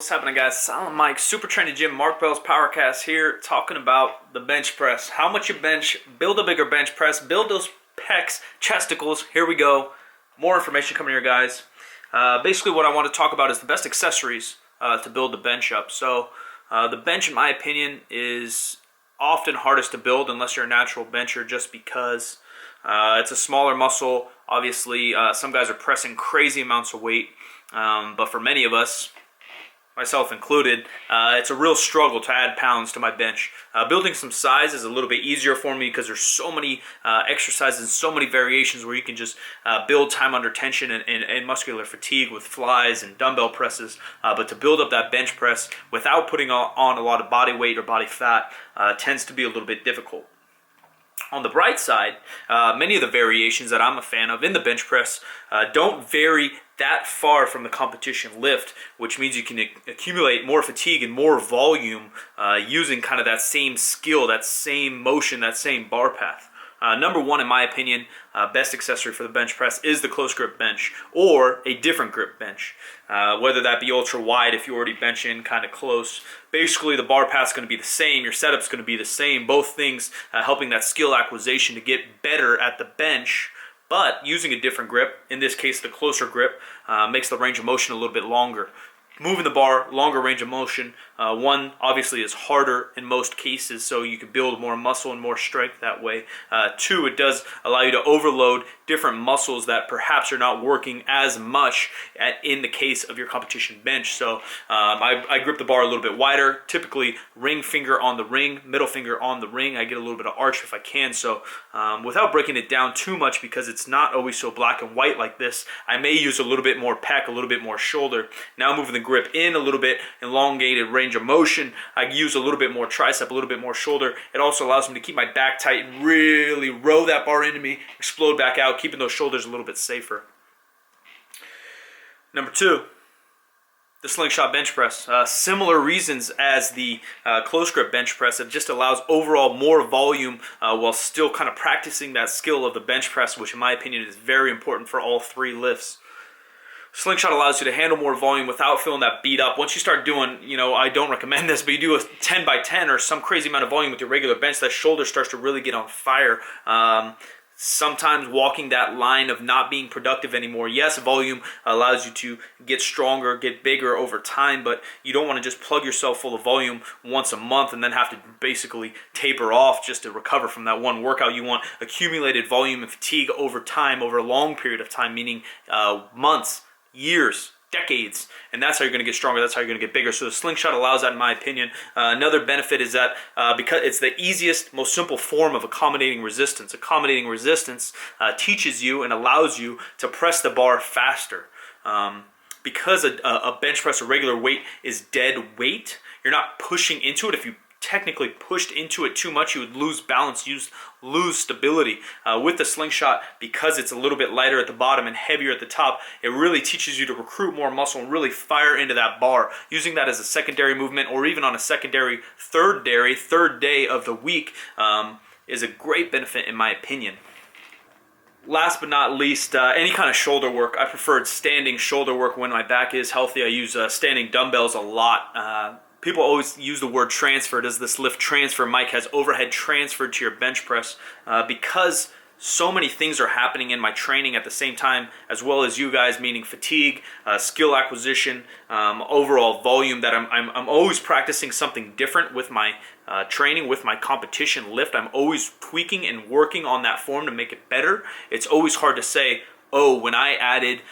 What's happening, guys? Silent Mike, Super Training Gym, Mark Bell's Powercast here, talking about the bench press. How much you bench, build a bigger bench press, build those pecs, chesticles. Here we go. More information coming here, guys. Basically what I want to talk about is the best accessories to build the bench up. So the bench, in my opinion, is often hardest to build unless you're a natural bencher, just because it's a smaller muscle. Obviously, some guys are pressing crazy amounts of weight, but for many of us, myself included, it's a real struggle to add pounds to my bench. Building some size is a little bit easier for me because there's so many exercises, so many variations where you can just build time under tension and muscular fatigue with flies and dumbbell presses. But to build up that bench press without putting on a lot of body weight or body fat tends to be a little bit difficult. On the bright side, many of the variations that I'm a fan of in the bench press don't vary that far from the competition lift, which means you can accumulate more fatigue and more volume using kind of that same skill, that same motion, that same bar path. Number one, in my opinion, best accessory for the bench press is the close grip bench, or a different grip bench. Whether that be ultra wide if you already bench in kind of close. Basically, the bar path's going to be the same, your setup's going to be the same, both things helping that skill acquisition to get better at the bench, but using a different grip, in this case the closer grip, makes the range of motion a little bit longer. Moving the bar, longer range of motion. One, obviously, is harder in most cases, so you can build more muscle and more strength that way. Two, it does allow you to overload different muscles that perhaps are not working as much in the case of your competition bench. So I grip the bar a little bit wider, typically ring finger on the ring, middle finger on the ring. I get a little bit of arch if I can, so without breaking it down too much, because it's not always so black and white like this, I may use a little bit more pec, a little bit more shoulder. Now moving the grip in a little bit, elongated range of motion, I use a little bit more tricep, a little bit more shoulder. It also allows me to keep my back tight and really row that bar into me, explode back out, keeping those shoulders a little bit safer. Number two, the Slingshot Benchpress. Similar reasons as the close grip bench press. It just allows overall more volume while still kind of practicing that skill of the bench press, which in my opinion is very important for all three lifts. Slingshot allows you to handle more volume without feeling that beat up. Once you start doing, I don't recommend this, but you do a 10 by 10 or some crazy amount of volume with your regular bench, that shoulder starts to really get on fire. Sometimes walking that line of not being productive anymore. Yes, volume allows you to get stronger, get bigger over time, but you don't want to just plug yourself full of volume once a month and then have to basically taper off just to recover from that one workout. You want accumulated volume and fatigue over time, over a long period of time, meaning months, years, decades, and that's how you're going to get stronger, that's how you're going to get bigger. So the Slingshot allows that, in my opinion. Another benefit is that because it's the easiest, most simple form of accommodating resistance. Accommodating resistance teaches you and allows you to press the bar faster. Because a bench press, a regular weight, is dead weight, you're not pushing into it. If you technically pushed into it too much, you would lose balance, lose stability. With the Slingshot, because it's a little bit lighter at the bottom and heavier at the top, it really teaches you to recruit more muscle and really fire into that bar. Using that as a secondary movement, or even on a secondary third day of the week, is a great benefit in my opinion. Last but not least, any kind of shoulder work. I prefer standing shoulder work when my back is healthy. I use standing dumbbells a lot. People always use the word transfer. Does this lift transfer? Mike, has overhead transferred to your bench press? Because so many things are happening in my training at the same time, as well as you guys, meaning fatigue, skill acquisition, overall volume, that I'm always practicing something different with my training, with my competition lift. I'm always tweaking and working on that form to make it better. It's always hard to say, oh, when I added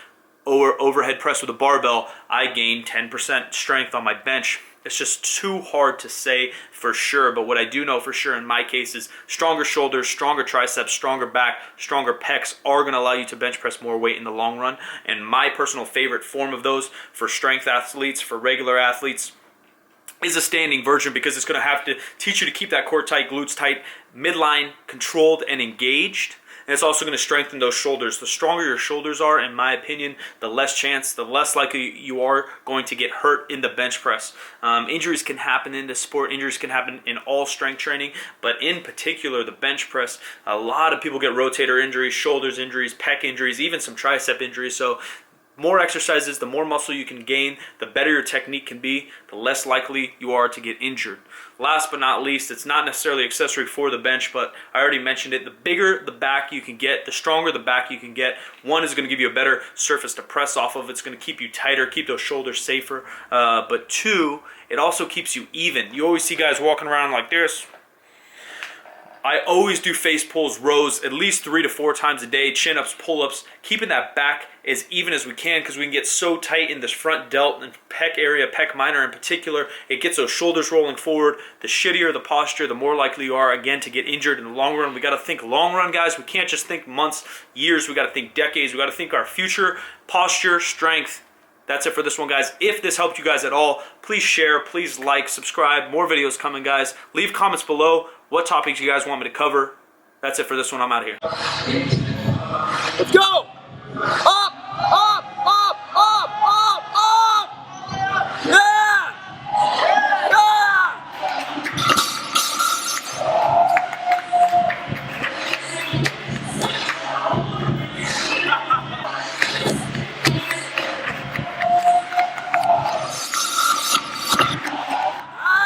overhead press with a barbell, I gained 10% strength on my bench. It's just too hard to say for sure, but what I do know for sure in my case is stronger shoulders, stronger triceps, stronger back, stronger pecs are going to allow you to bench press more weight in the long run. And my personal favorite form of those for strength athletes, for regular athletes, is a standing version, because it's going to have to teach you to keep that core tight, glutes tight, midline controlled and engaged. And it's also going to strengthen those shoulders. The stronger your shoulders are, in my opinion, the less likely you are going to get hurt in the bench press. Injuries can happen in this sport. Injuries can happen in all strength training, but in particular, the bench press, a lot of people get rotator injuries, shoulders injuries, pec injuries, even some tricep injuries. So more exercises, the more muscle you can gain, the better your technique can be, the less likely you are to get injured. Last but not least, it's not necessarily accessory for the bench, but I already mentioned it. The bigger the back you can get, the stronger the back you can get. One is going to give you a better surface to press off of. It's going to keep you tighter, keep those shoulders safer. But two, it also keeps you even. You always see guys walking around like this. I always do face pulls, rows, at least 3 to 4 times a day, chin-ups, pull-ups, keeping that back as even as we can, because we can get so tight in this front delt and pec area, pec minor in particular. It gets those shoulders rolling forward. The shittier the posture, the more likely you are, again, to get injured in the long run. We got to think long run, guys. We can't just think months, years. We got to think decades. We got to think our future, posture, strength. That's it for this one, guys. If this helped you guys at all, please share, please like, subscribe. More videos coming, guys. Leave comments below what topics you guys want me to cover. That's it for this one. I'm out of here.